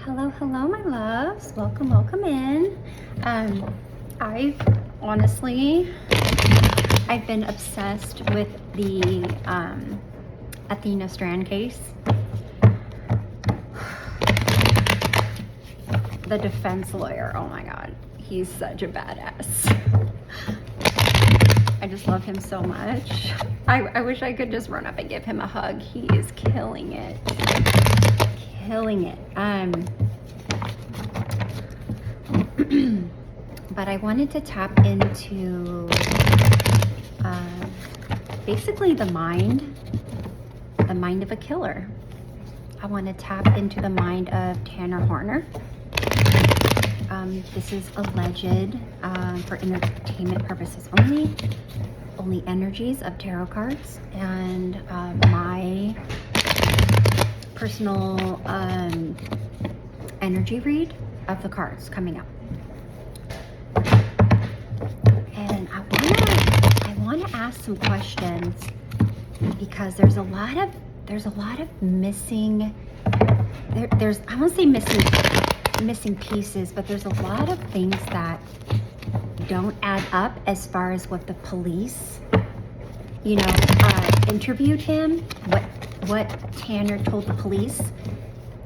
Hello, hello, my loves. Welcome, welcome in. I've honestly, I've been obsessed with the Athena Strand case. The defense lawyer, oh my God, he's such a badass. I just love him so much. I wish I could just run up and give him a hug. He is killing it. Killing it. But I wanted to tap into basically the mind of a killer. I want to tap into the mind of Tanner Horner. This is alleged for entertainment purposes only energies of tarot cards, and my personal energy read of the cards coming up. And I want to ask some questions because there's a lot of missing. I won't say missing pieces, but there's a lot of things that don't add up as far as what the police, interviewed him, what Tanner told the police,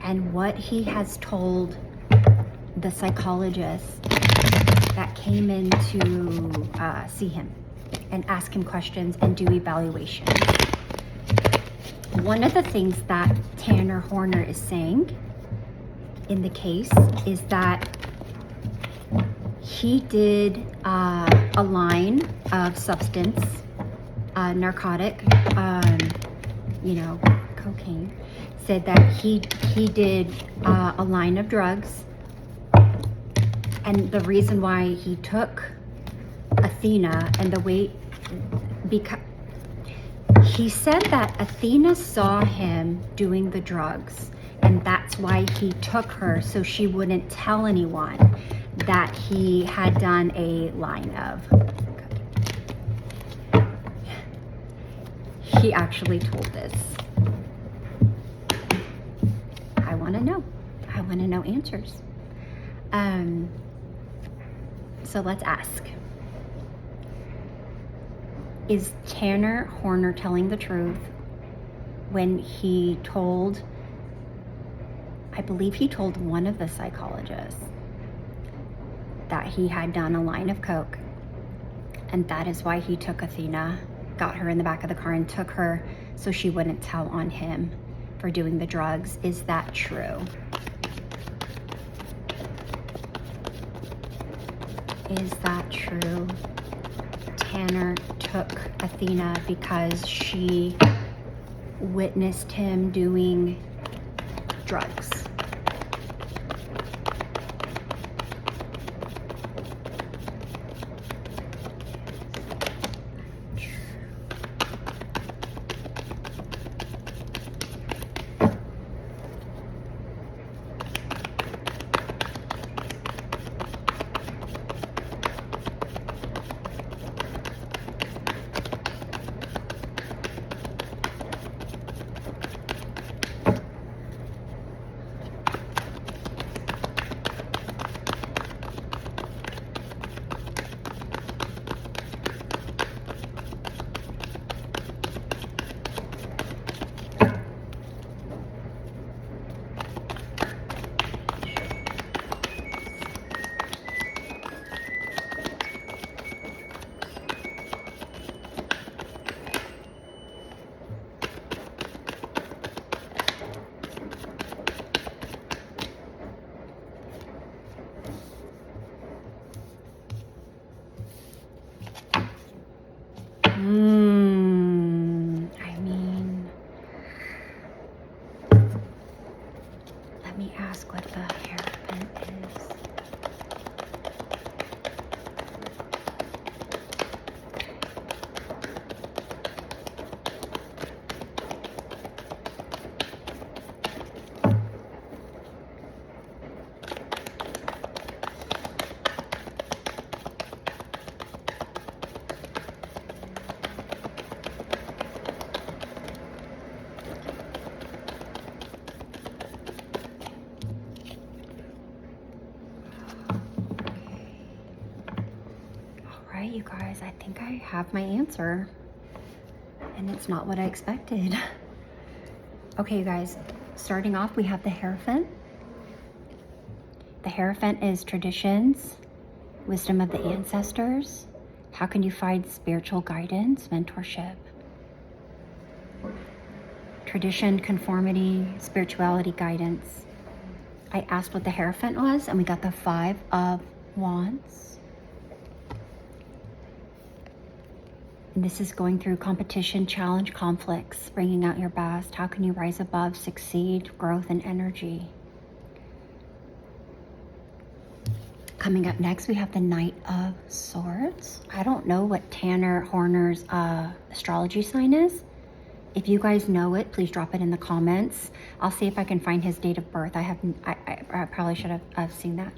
and what he has told the psychologist that came in to see him and ask him questions and do evaluations. One of the things that Tanner Horner is saying in the case is that he did a line of substance, narcotic, cocaine. Said that he did a line of drugs, and the reason why he took Athena and the weight, because he said that Athena saw him doing the drugs, and that's why he took her, so she wouldn't tell anyone that he had done a line of. He actually told this. I want to know. I want to know answers. So let's ask. Is Tanner Horner telling the truth when he told, I believe he told one of the psychologists that he had done a line of coke, and that is why he took Athena, got her in the back of the car and took her so she wouldn't tell on him for doing the drugs? Is that true? Is that true? Tanner took Athena because she witnessed him doing drugs. I mean, let me ask what the hairpin is. you guys, I think I have my answer. And it's not what I expected. Okay, you guys, starting off, we have the Hierophant. The Hierophant is traditions, wisdom of the ancestors. How can you find spiritual guidance, mentorship? Tradition, conformity, spirituality, guidance. I asked what the Hierophant was, and we got the 5 of Wands. And this is going through competition, challenge, conflicts, bringing out your best. How can you rise above, succeed, growth, and energy? Coming up next, we have the Knight of Swords. I don't know what Tanner Horner's astrology sign is. If you guys know it, please drop it in the comments. I'll see if I can find his date of birth. I probably should have seen that.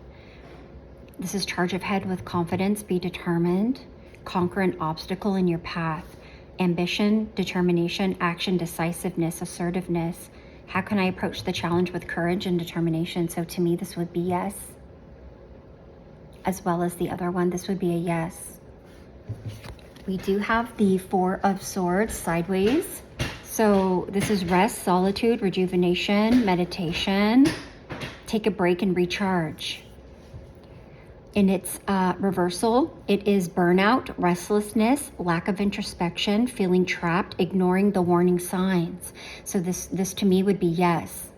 This is charge of head with confidence, be determined, conquer an obstacle in your path, ambition, determination, action, decisiveness, assertiveness. How can I approach the challenge with courage and determination? So to me, this would be yes. As well as the other one, this would be a yes. We do have the 4 of Swords sideways. So this is rest, solitude, rejuvenation, meditation. Take a break and recharge. In its reversal, it is burnout, restlessness, lack of introspection, feeling trapped, ignoring the warning signs. So this to me would be yes.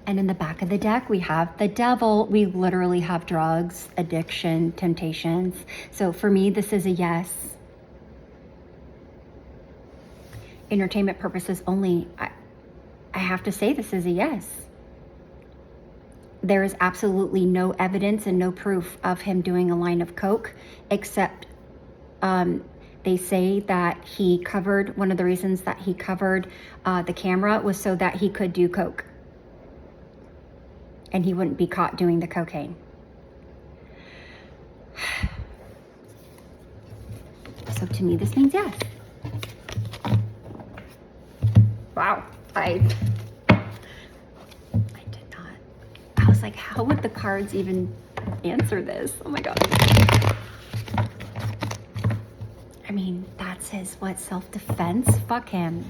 And in the back of the deck, we have the Devil. We literally have drugs, addiction, temptations. So for me, this is a yes. Entertainment purposes only. I have to say this is a yes. There is absolutely no evidence and no proof of him doing a line of coke, except they say that he covered, one of the reasons that he covered the camera was so that he could do coke. And he wouldn't be caught doing the cocaine. So to me, this means yes. Wow, I did not. I was like, how would the cards even answer this? Oh my God. I mean, that says what, self-defense? Fuck him.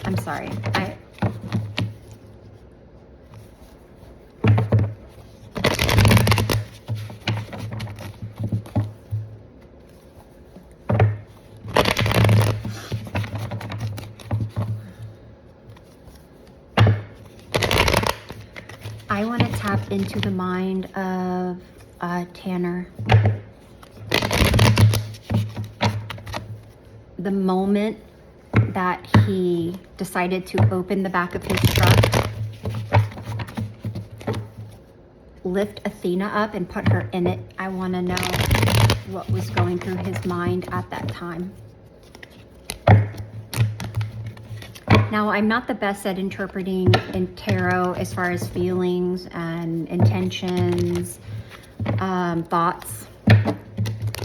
I'm sorry. I want to tap into the mind of Tanner. The moment that he decided to open the back of his truck, lift Athena up and put her in it, I want to know what was going through his mind at that time. Now, I'm not the best at interpreting in tarot as far as feelings and intentions, thoughts,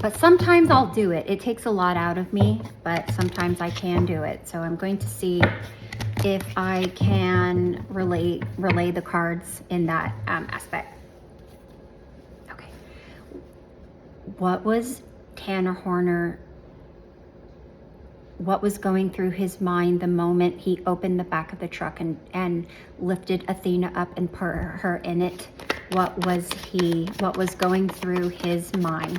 but sometimes I'll do it. It takes a lot out of me, but sometimes I can do it. So I'm going to see if I can relay the cards in that aspect. Okay. What was Tanner Horner? What was going through his mind the moment he opened the back of the truck and lifted Athena up and put her in it? What was going through his mind?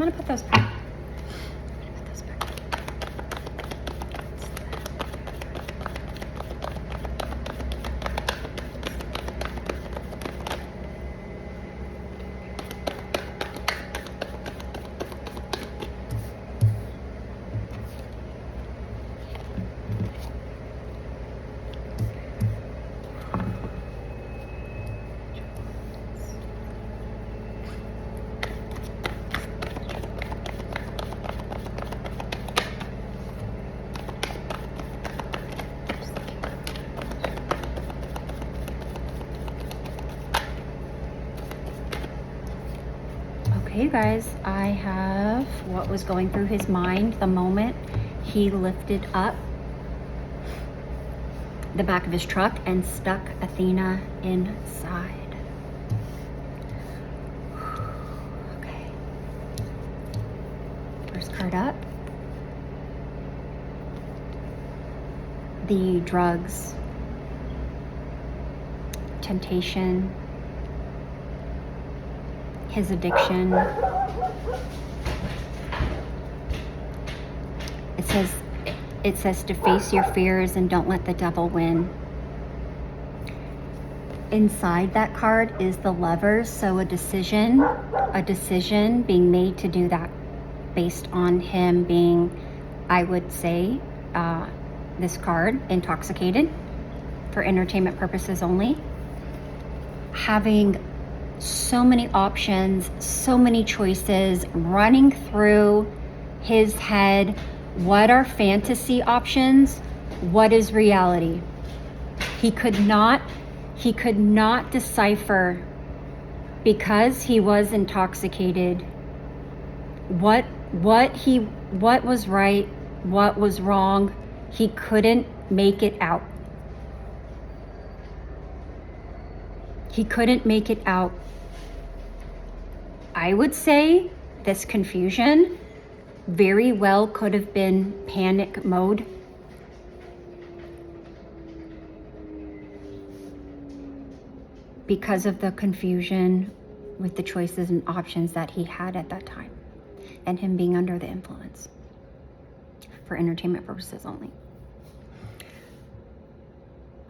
gonna put those back. Put those back. Okay, you guys, I have what was going through his mind the moment he lifted up the back of his truck and stuck Athena inside. Okay. First card up. The drugs, temptation, his addiction. It says to face your fears and don't let the devil win. Inside that card is the Lovers, so a decision being made to do that based on him being, I would say, this card, intoxicated for entertainment purposes only. Having so many options, so many choices running through his head. What are fantasy options? What is reality? He could not decipher, because he was intoxicated, what was right, what was wrong. He couldn't make it out. He couldn't make it out. I would say this confusion very well could have been panic mode. Because of the confusion with the choices and options that he had at that time, and him being under the influence for entertainment purposes only.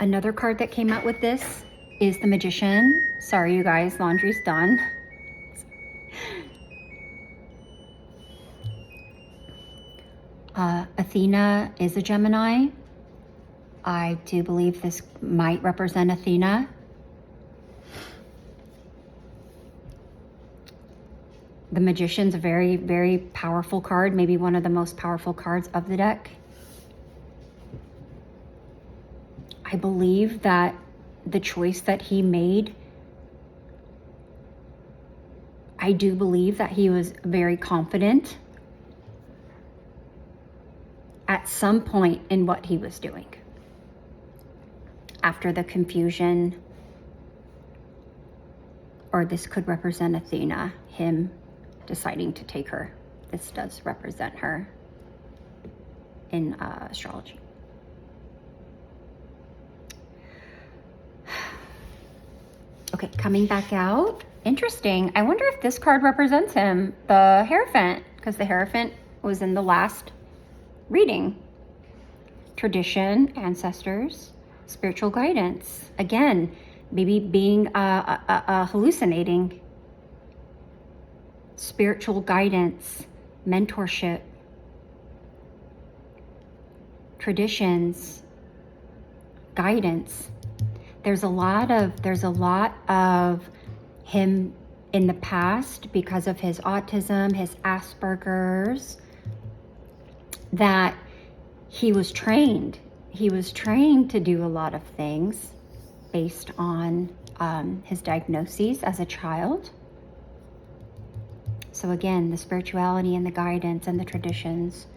Another card that came out with this is the Magician. Sorry, you guys, laundry's done. Athena is a Gemini. I do believe this might represent Athena. The Magician's a very, very powerful card, maybe one of the most powerful cards of the deck. I believe that the choice that he made, I do believe that he was very confident at some point in what he was doing. After the confusion, or this could represent Athena, him deciding to take her. This does represent her in astrology. Okay, coming back out. Interesting. I wonder if this card represents him, the Hierophant, because the Hierophant was in the last reading. Tradition, ancestors, spiritual guidance. Again, maybe being hallucinating. Spiritual guidance, mentorship, traditions, guidance. There's a lot of him in the past, because of his autism, his Asperger's, that he was trained to do a lot of things based on his diagnoses as a child. So again, the spirituality and the guidance and the traditions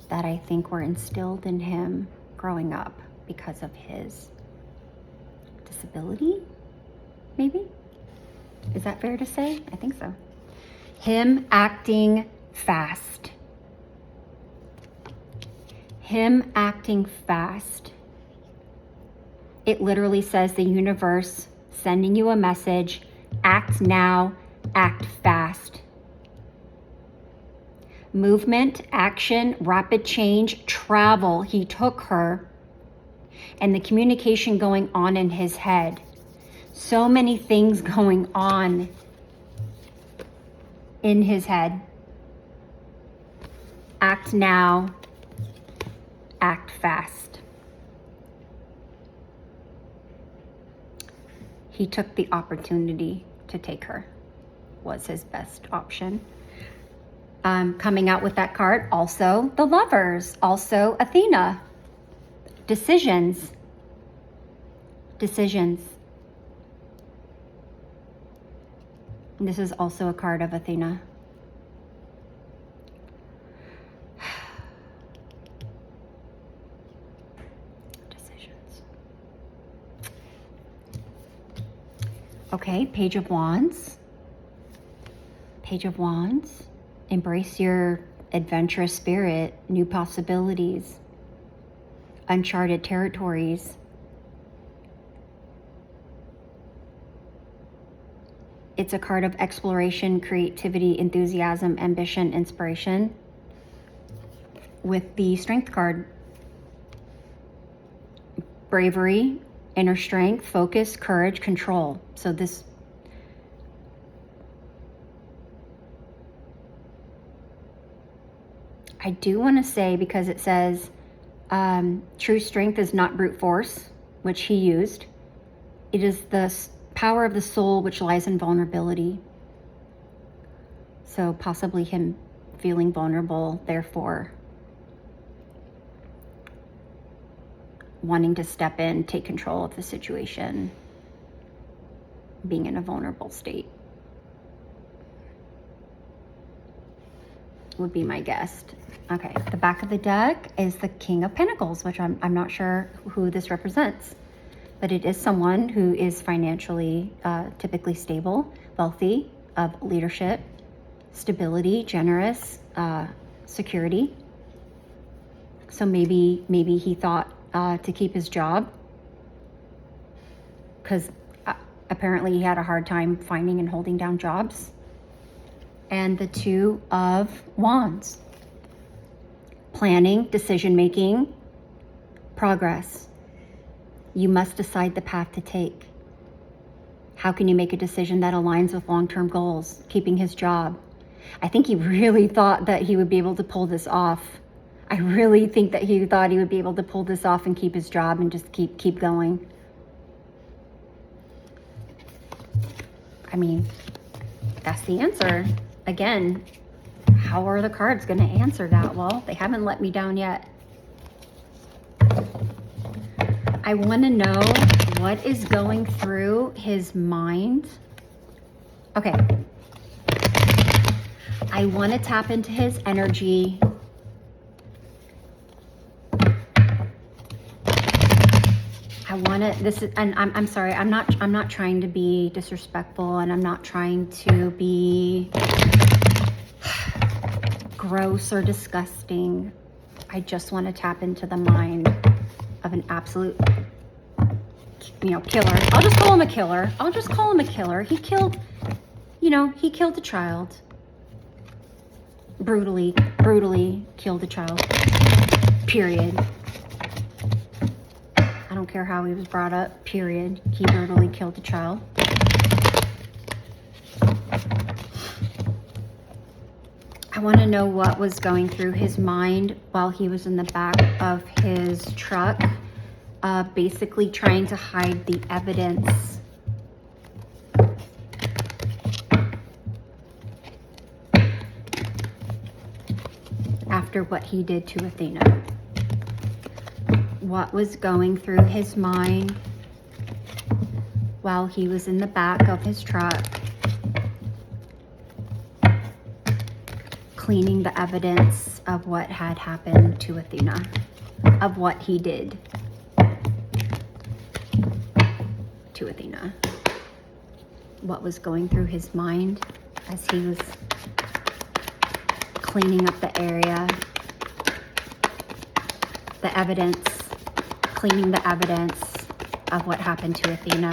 that I think were instilled in him growing up because of his disability, maybe? Is that fair to say? I think so. Him acting fast. Him acting fast. It literally says the universe sending you a message, act now, act fast. movement, action, rapid change, travel. He took her, and the communication going on in his head. So many things going on in his head. Act now, act fast. He took the opportunity to take her, was his best option. Coming out with that card, also the Lovers, also Athena. Decisions. Decisions. And this is also a card of Athena. Decisions. Okay, Page of Wands. Page of Wands. Embrace your adventurous spirit, new possibilities, uncharted territories. It's a card of exploration, creativity, enthusiasm, ambition, inspiration. With the Strength card, bravery, inner strength, focus, courage, control. So this I do want to say, because it says true strength is not brute force, which he used. It is the power of the soul which lies in vulnerability. So possibly him feeling vulnerable, therefore wanting to step in, take control of the situation, being in a vulnerable state. Would be my guess. Okay, the back of the deck is the King of Pentacles, which I'm not sure who this represents, but it is someone who is financially typically stable, wealthy, of leadership, stability, generous, security. So maybe he thought to keep his job, because apparently he had a hard time finding and holding down jobs. And the Two of Wands. Planning, decision-making, progress. You must decide the path to take. How can you make a decision that aligns with long-term goals? Keeping his job. I think he really thought that he would be able to pull this off. I really think that he thought he would be able to pull this off and keep his job and just keep going. I mean, that's the answer. Again, how are the cards going to answer that? Well, they haven't let me down yet. I want to know what is going through his mind. Okay. I want to tap into his energy. I want to, this is, and I'm sorry, I'm not trying to be disrespectful, and I'm not trying to be gross or disgusting. I just want to tap into the mind of an absolute, killer. I'll just call him a killer. I'll just call him a killer. He killed, he killed a child. Brutally killed a child. Period. I don't care how he was brought up, period. He brutally killed a child. I want to know what was going through his mind while he was in the back of his truck, basically trying to hide the evidence. After what he did to Athena. What was going through his mind while he was in the back of his truck, cleaning the evidence of what had happened to Athena, of what he did to Athena. What was going through his mind as he was cleaning up the area, the evidence, cleaning the evidence of what happened to Athena.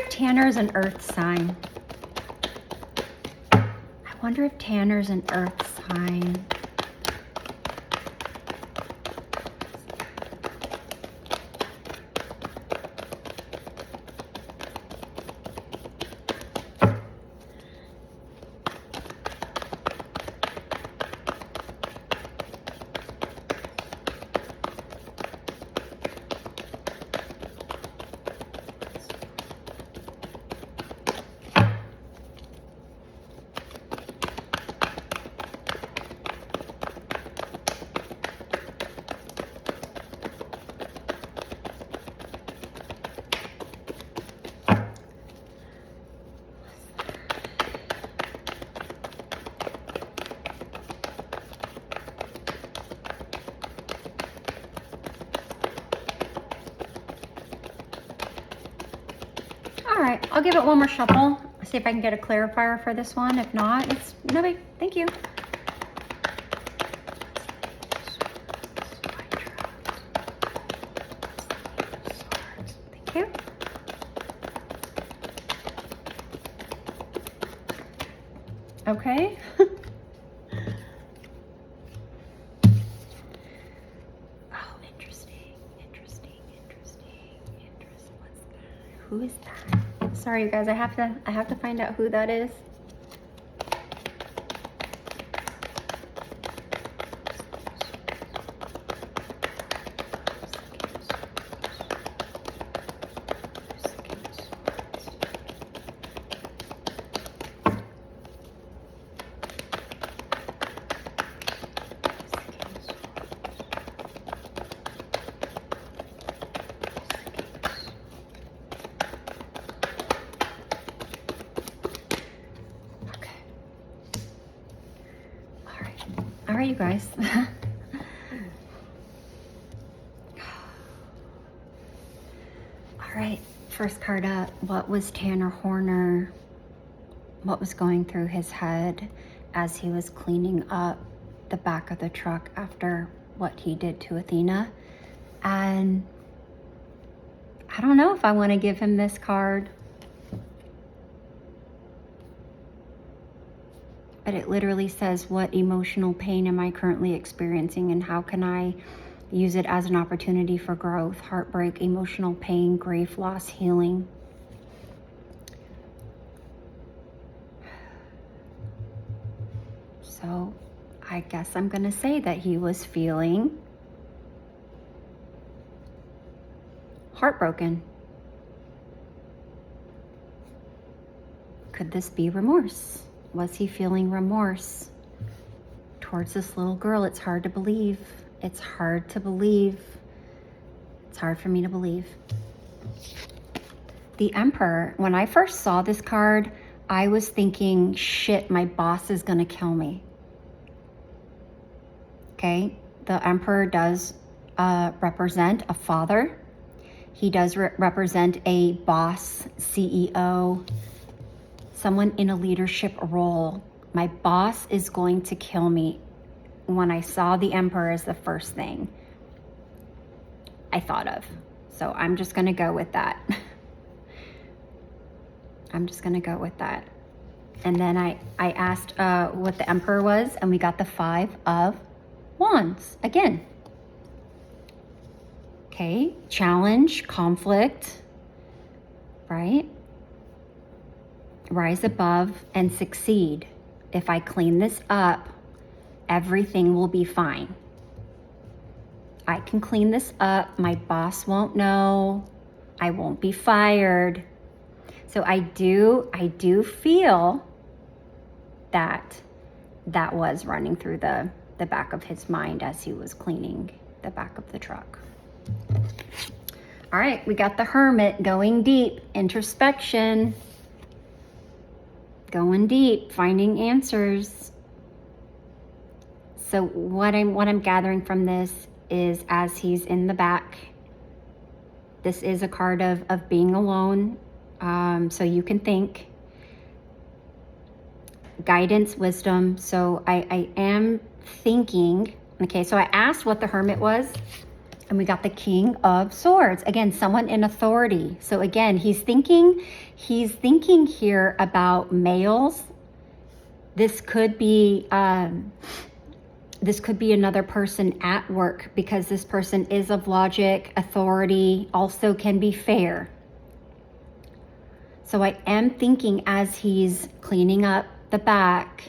if Tanner's an earth sign. I wonder if Tanner's an earth sign. All right, I'll give it one more shuffle. See if I can get a clarifier for this one. If not, it's no big. Thank you. Thank you. Okay. Who is that? Sorry, you guys. I have to find out who that is. All right, you guys. All right, first card up. What was Tanner Horner? What was going through his head as he was cleaning up the back of the truck after what he did to Athena? And I don't know if I want to give him this card. But it literally says, what emotional pain am I currently experiencing and how can I use it as an opportunity for growth, heartbreak, emotional pain, grief, loss, healing. So I guess I'm going to say that he was feeling heartbroken. Could this be remorse? Was he feeling remorse towards this little girl? It's hard to believe. It's hard to believe. It's hard for me to believe. The Emperor, when I first saw this card, I was thinking, shit, my boss is gonna kill me. Okay, the Emperor does represent a father. He does represent a boss, CEO, someone in a leadership role. My boss is going to kill me. When I saw the Emperor as the first thing I thought of. So I'm just gonna go with that. I'm just gonna go with that. And then I asked what the Emperor was, and we got the 5 of Wands again. Okay, challenge, conflict, right? Rise above and succeed. If I clean this up, everything will be fine. I can clean this up. My boss won't know. I won't be fired. So I do feel that was running through the back of his mind as he was cleaning the back of the truck. All right, we got the Hermit going deep, introspection. Going deep, finding answers. So what I'm gathering from this is, as he's in the back, this is a card of being alone. So you can think. Guidance, wisdom. So I am thinking, okay, so I asked what the Hermit was. And we got the King of Swords. Again, someone in authority. So again, he's thinking here about males. This could be another person at work, because this person is of logic, authority, also can be fair. So I am thinking, as he's cleaning up the back,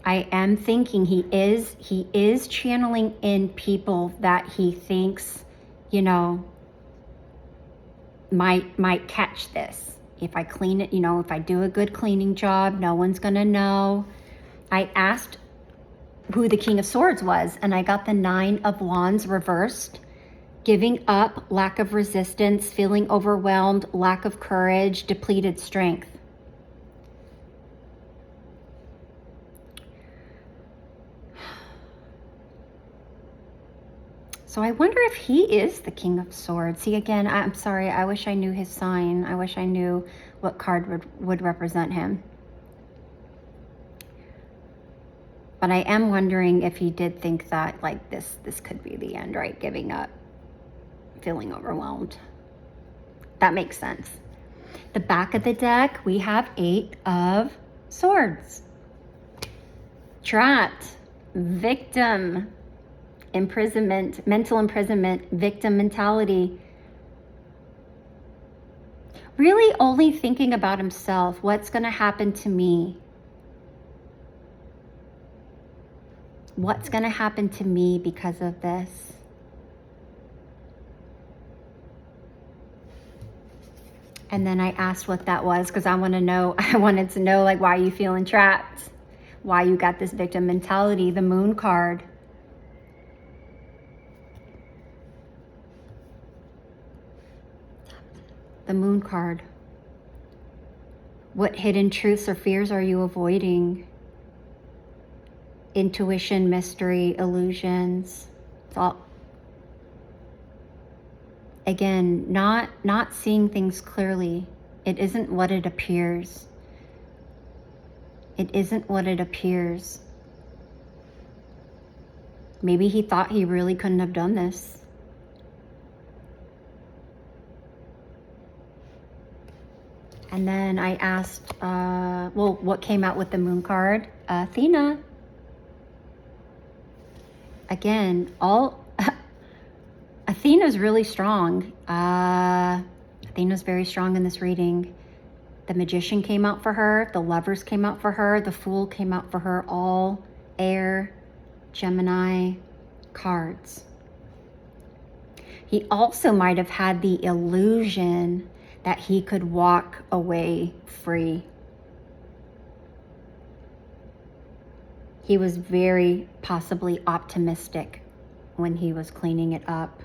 I am thinking he is channeling in people that he thinks, you know, might catch this. If I clean it, you know, if I do a good cleaning job, no one's gonna know. I asked who the King of Swords was, and I got the 9 of Wands reversed. Giving up, lack of resistance, feeling overwhelmed, lack of courage, depleted strength. So I wonder if he is the King of Swords. See, again, I'm sorry, I wish I knew his sign. I wish I knew what card would represent him. But I am wondering if he did think that, like, this could be the end, right? Giving up, feeling overwhelmed. That makes sense. The back of the deck, we have 8 of Swords. Trapped, victim, imprisonment, mental imprisonment, victim mentality. Really only thinking about himself. What's going to happen to me? What's going to happen to me because of this? And then I asked what that was, because I wanted to know, like, why are you feeling trapped? Why you got this victim mentality? The Moon card. The Moon card. What hidden truths or fears are you avoiding? Intuition, mystery, illusions. It's all, again, not seeing things clearly. It isn't what it appears. It isn't what it appears. Maybe he thought he really couldn't have done this. And then I asked, well, what came out with the Moon card? Athena. Again, Athena's really strong. Athena's very strong in this reading. The Magician came out for her. The Lovers came out for her. The Fool came out for her. All air, Gemini cards. He also might have had the illusion that he could walk away free. He was very possibly optimistic when he was cleaning it up.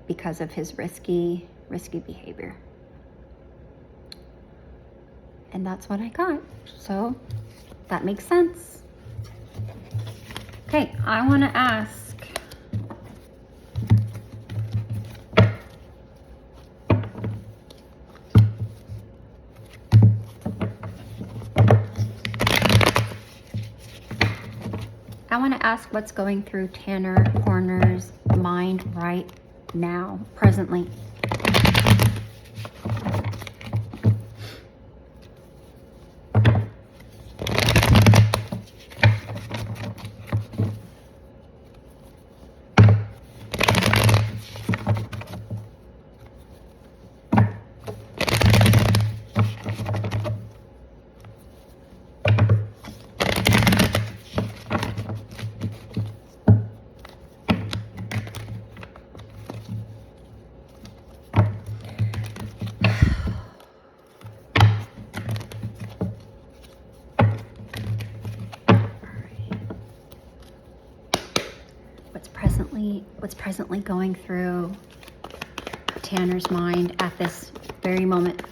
Because of his risky behavior. And that's what I got. So that makes sense. Okay, I want to ask, what's going through Tanner Horner's mind right now, presently. What's presently going through Tanner's mind at this very moment.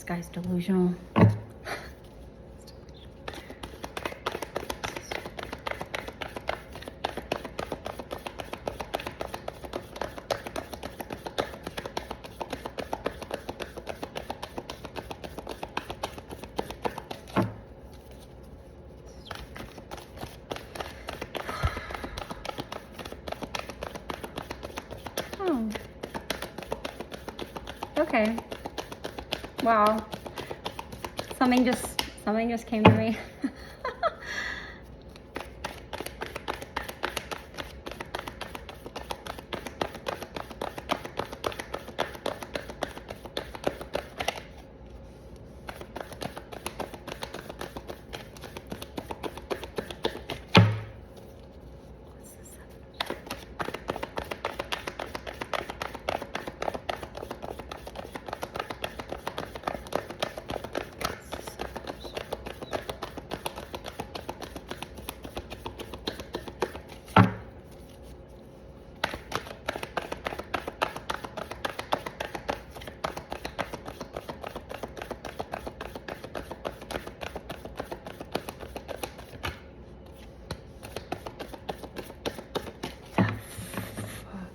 This guy's delusional. Oh. Okay. Wow. Something just came to me.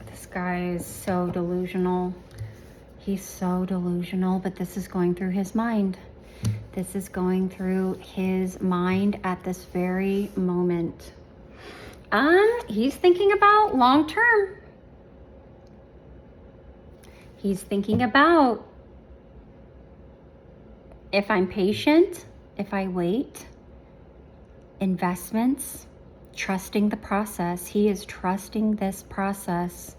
This guy is so delusional. He's so delusional, but this is going through his mind. This is going through his mind at this very moment. He's thinking about long term. He's thinking about, if I'm patient, if I wait, investments, trusting the process. He is trusting this process.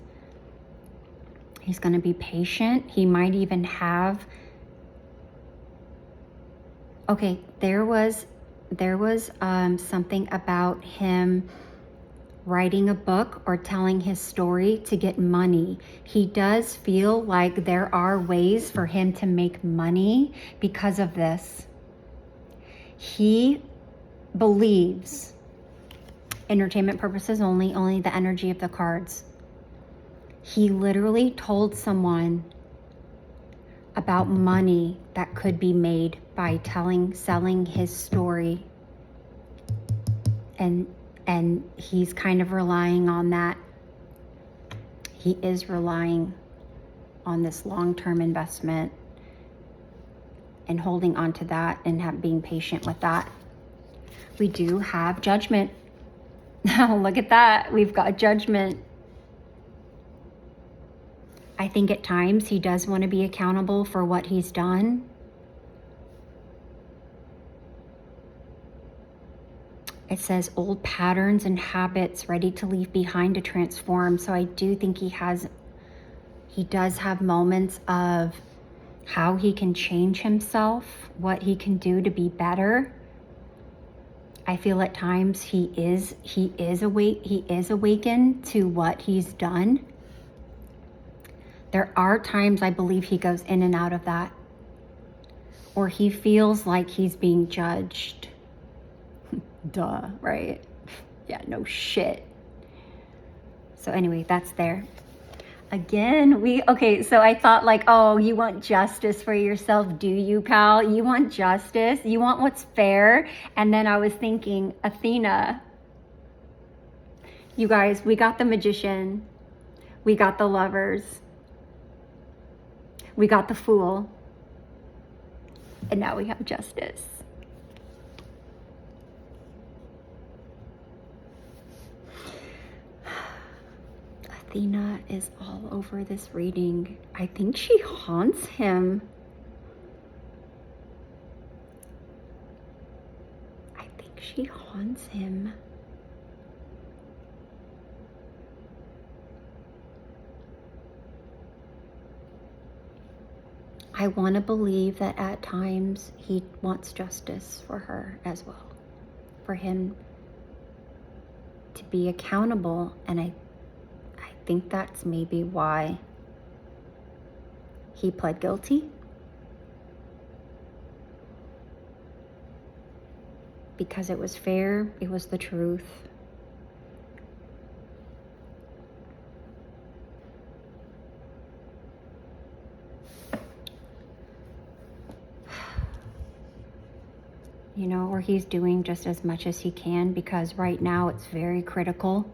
He's going to be patient. He might even have, okay, there was something about him writing a book or telling his story to get money. He does feel like there are ways for him to make money because of this. He believes, entertainment purposes only the energy of the cards. He literally told someone about money that could be made by selling his story. And he's kind of relying on that. He is relying on this long-term investment and holding on to that and being patient with that. We do have judgment. Now look at that. We've got judgment. I think at times he does want to be accountable for what he's done. It says old patterns and habits ready to leave behind to transform. So I do think he does have moments of how he can change himself, what he can do to be better. I feel at times he is awakened to what he's done. There are times I believe he goes in and out of that, or he feels like he's being judged. Duh, right? Yeah, no shit. So anyway, that's there. Again, okay, so I thought like, oh, you want justice for yourself, do you, pal? You want justice? You want what's fair? And then I was thinking, Athena. You guys, we got the Magician. We got the Lovers. We got the Fool. And now we have Justice. Athena is all over this reading. I think she haunts him. I think she haunts him. I want to believe that at times he wants justice for her as well. For him to be accountable, and I think that's maybe why he pled guilty. Because it was fair, it was the truth. you know, or he's doing just as much as he can, because right now it's very critical.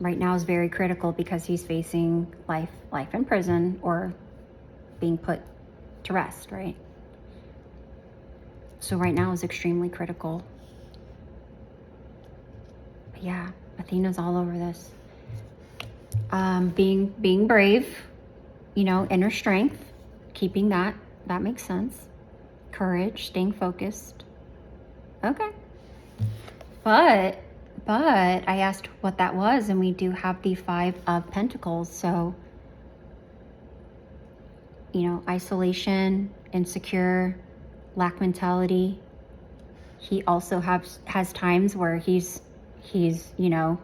Right now is very critical because he's facing life in prison or being put to rest, right? So right now is extremely critical. But yeah, Athena's all over this. Being brave, you know, inner strength, keeping that makes sense. Courage, staying focused. Okay. But I asked what that was, and we do have the 5 of Pentacles. So, you know, isolation, insecure, lack mentality. He also has times where he's, you know,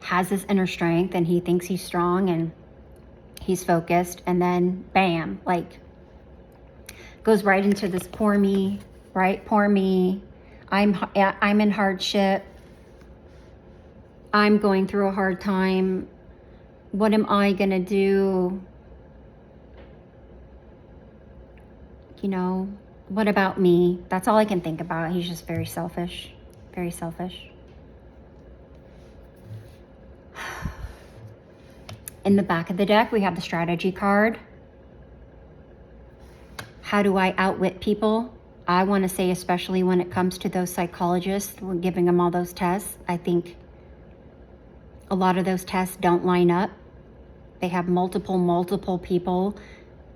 has this inner strength and he thinks he's strong and he's focused, and then bam, like goes right into this poor me, right? Poor me. I'm in hardship. I'm going through a hard time. What am I gonna do? You know, what about me? That's all I can think about. He's just very selfish, very selfish. In the back of the deck, we have the strategy card. How do I outwit people? I want to say, especially when it comes to those psychologists, we're giving them all those tests. I think a lot of those tests don't line up. They have multiple people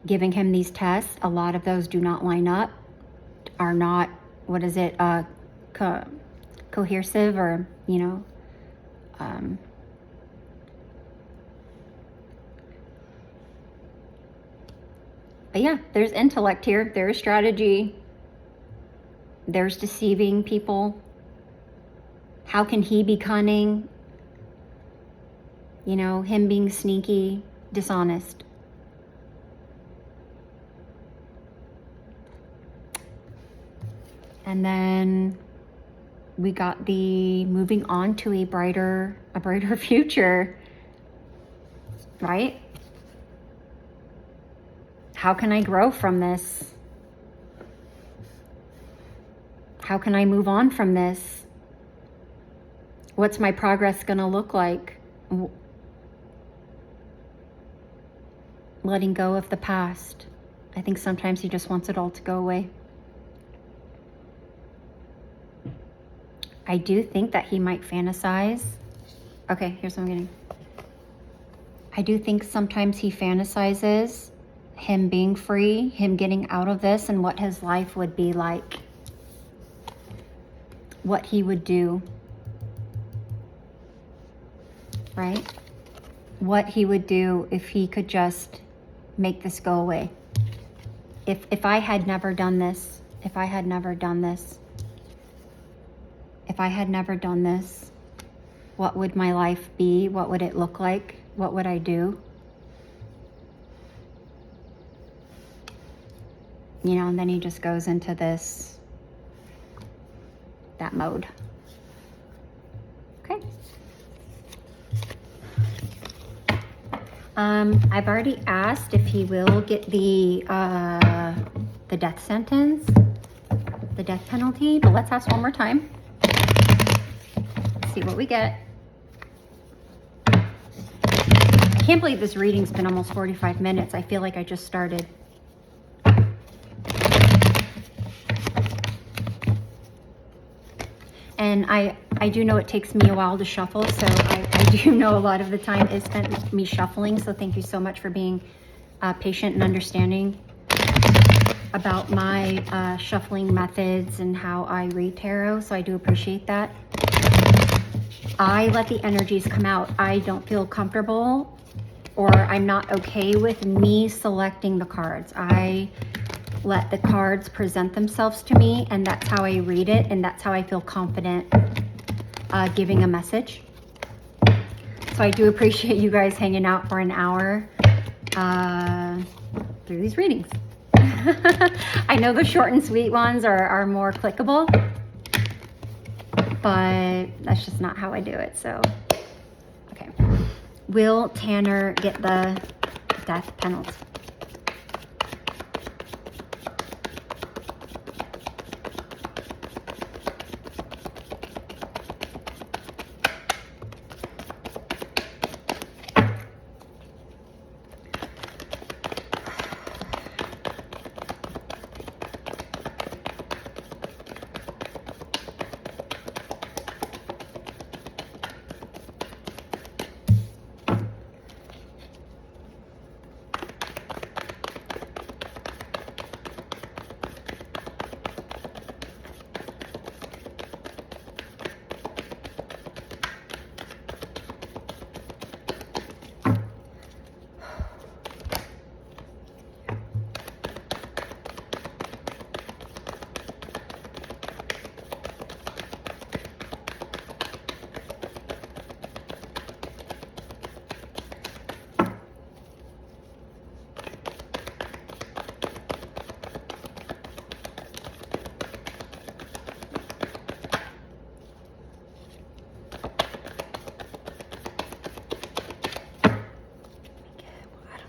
giving him these tests. A lot of those do not line up, are not, what is it, cohesive, or, you know, but yeah, there's intellect here, there's strategy, there's deceiving people. How can he be cunning? You know, him being sneaky, dishonest. And then we got the moving on to a brighter future, right? How can I grow from this? How can I move on from this? What's my progress gonna look like? Letting go of the past. I think sometimes he just wants it all to go away. I do think that he might fantasize. Okay, here's what I'm getting. I do think sometimes he fantasizes him being free, him getting out of this, and what his life would be like. What he would do. Right? What he would do if he could just make this go away. If I had never done this, if I had never done this, what would my life be? What would it look like? What would I do? You know, and then he just goes into that mode. Okay. I've already asked if he will get the death sentence, the death penalty, but let's ask one more time. Let's see what we get. I can't believe this reading's been almost 45 minutes. I feel like I just started. And I do know it takes me a while to shuffle, so I do know a lot of the time is spent me shuffling. So thank you so much for being patient and understanding about my shuffling methods and how I read tarot. So I do appreciate that. I let the energies come out. I don't feel comfortable, or I'm not okay with me selecting the cards. I let the cards present themselves to me, and that's how I read it, and that's how I feel confident giving a message. So I do appreciate you guys hanging out for an hour through these readings. I know the short and sweet ones are more clickable, but that's just not how I do it. So, okay. Will Tanner get the death penalty?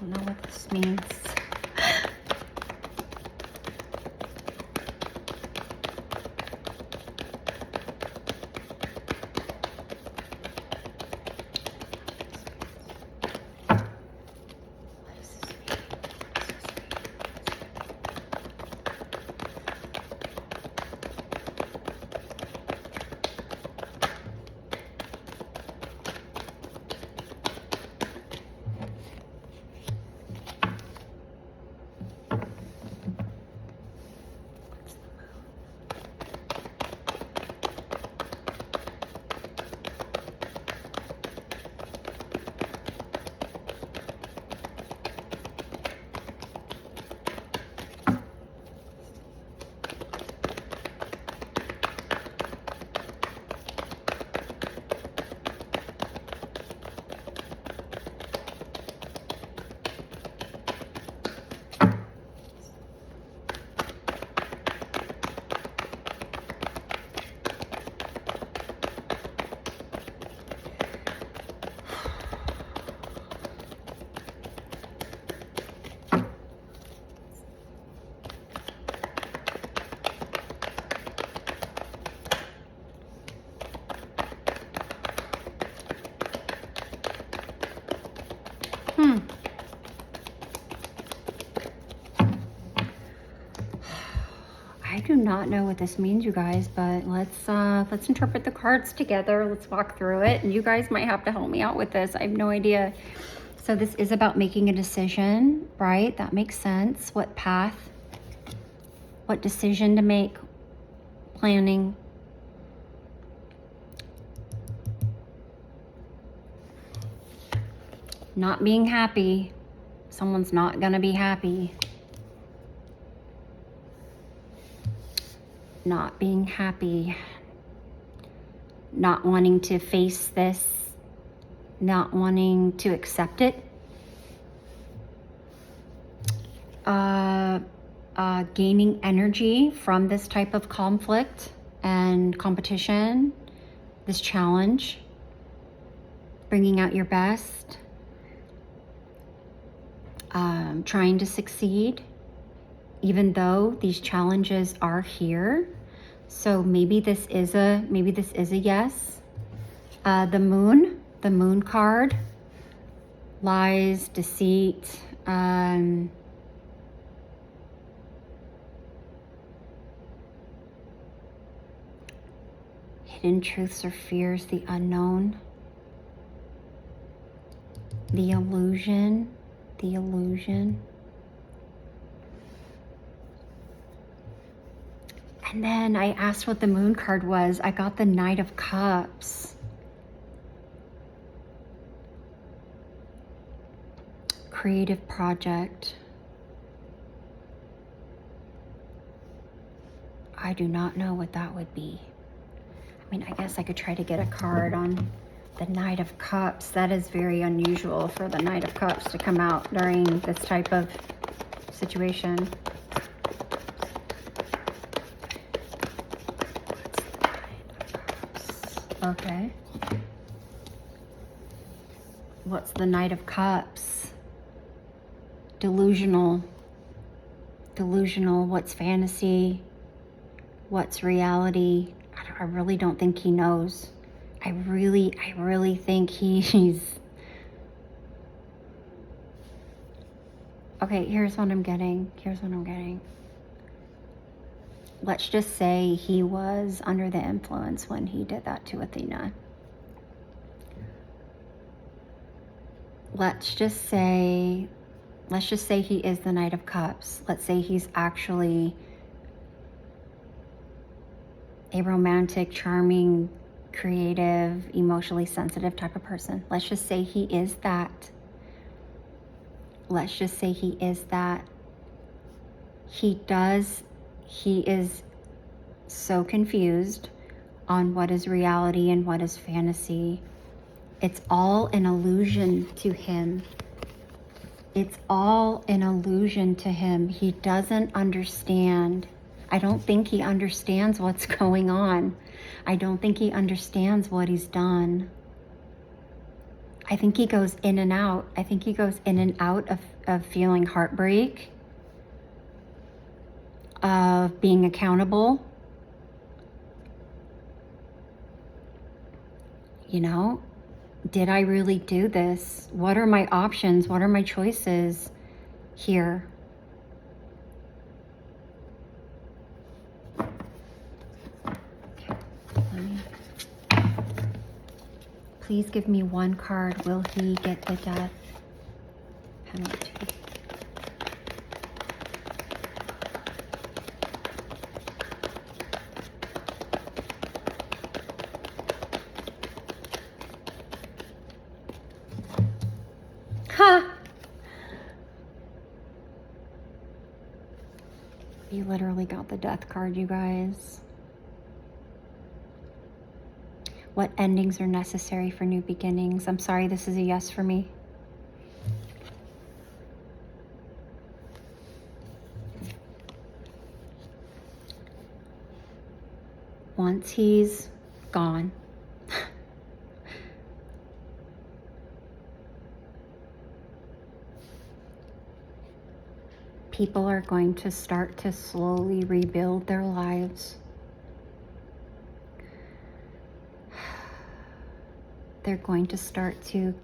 don't know what this means. I do not know what this means, you guys, but let's interpret the cards together. Let's walk through it, and you guys might have to help me out with this. I have no idea. So this is about making a decision, right? That makes sense. What path, what decision to make, planning. Not being happy. Someone's not gonna be happy. Not being happy. Not wanting to face this. Not wanting to accept it. Gaining energy from this type of conflict and competition, this challenge. Bringing out your best. Trying to succeed, even though these challenges are here. So maybe this is a yes. The moon card, lies, deceit, hidden truths or fears, the unknown, the illusion. And then I asked what the moon card was. I got the Knight of Cups. Creative project. I do not know what that would be. I mean, I guess I could try to get a card on the Knight of Cups. That is very unusual for the Knight of Cups to come out during this type of situation. Okay. What's the Knight of Cups? Delusional. What's fantasy? What's reality? I really don't think he knows. I really think he's... Okay, here's what I'm getting. Let's just say he was under the influence when he did that to Athena. Let's just say he is the Knight of Cups. Let's say he's actually a romantic, charming, creative, emotionally sensitive type of person. Let's just say he is that. He is so confused on what is reality and what is fantasy. It's all an illusion to him. He doesn't understand. I don't think he understands what's going on. I don't think he understands what he's done. I think he goes in and out. I think he goes in and out of feeling heartbreak, of being accountable. You know, did I really do this? What are my options? What are my choices here? Please give me one card. Will he get the death penalty? Ha! You literally got the death card, you guys. What endings are necessary for new beginnings? I'm sorry, this is a yes for me. Once he's gone, people are going to start to slowly rebuild their lives. They're going to start to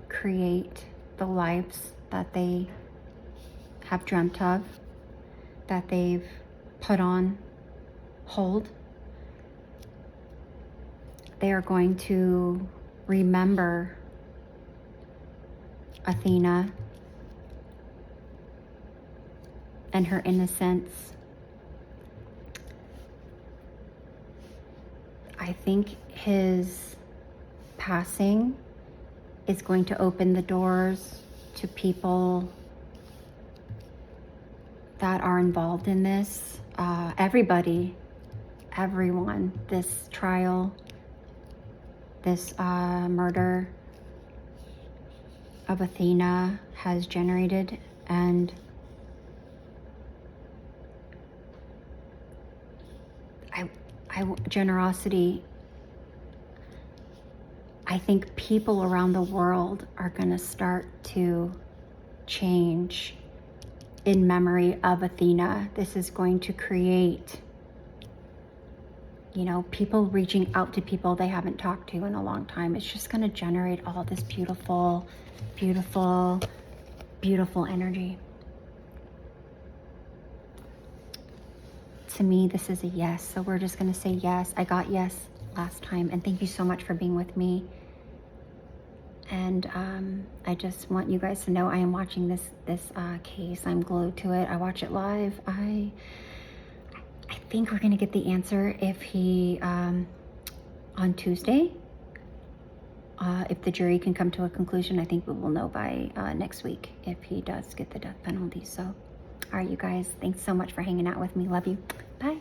create the lives that they have dreamt of, that they've put on hold. They are going to remember Athena and her innocence. I think his passing is going to open the doors to people that are involved in this. Everyone, this trial, this murder of Athena has generated, and generosity. I think people around the world are going to start to change in memory of Athena. This is going to create, people reaching out to people they haven't talked to in a long time. It's just going to generate all this beautiful, beautiful, beautiful energy. To me, this is a yes. So we're just going to say yes. I got yes last time. And thank you so much for being with me. And I just want you guys to know I am watching this case. I'm glued to it. I watch it live. I think we're going to get the answer if he, on Tuesday, if the jury can come to a conclusion. I think we will know by next week if he does get the death penalty. So, all right, you guys, thanks so much for hanging out with me. Love you. Bye.